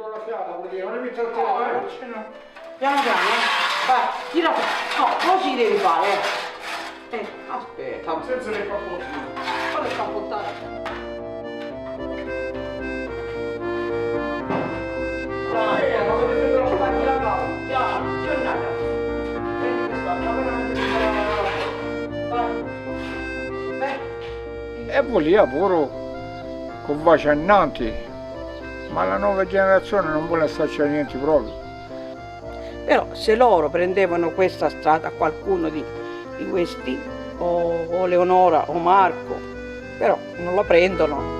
do la fiata, vuol dire, non è mica il No, piano piano, vai, tira, no, così devi fare, aspetta. senza le cappotti. Quale cappottare? Ma vedete della Spaghi la cava, piano, giornata. Prendi questa, veramente vai. Beh. E volia pure con vaccinanti, ma la nuova generazione non vuole starci a niente proprio. Però se loro prendevano questa strada, qualcuno di questi, o Leonora o Marco, però non la prendono.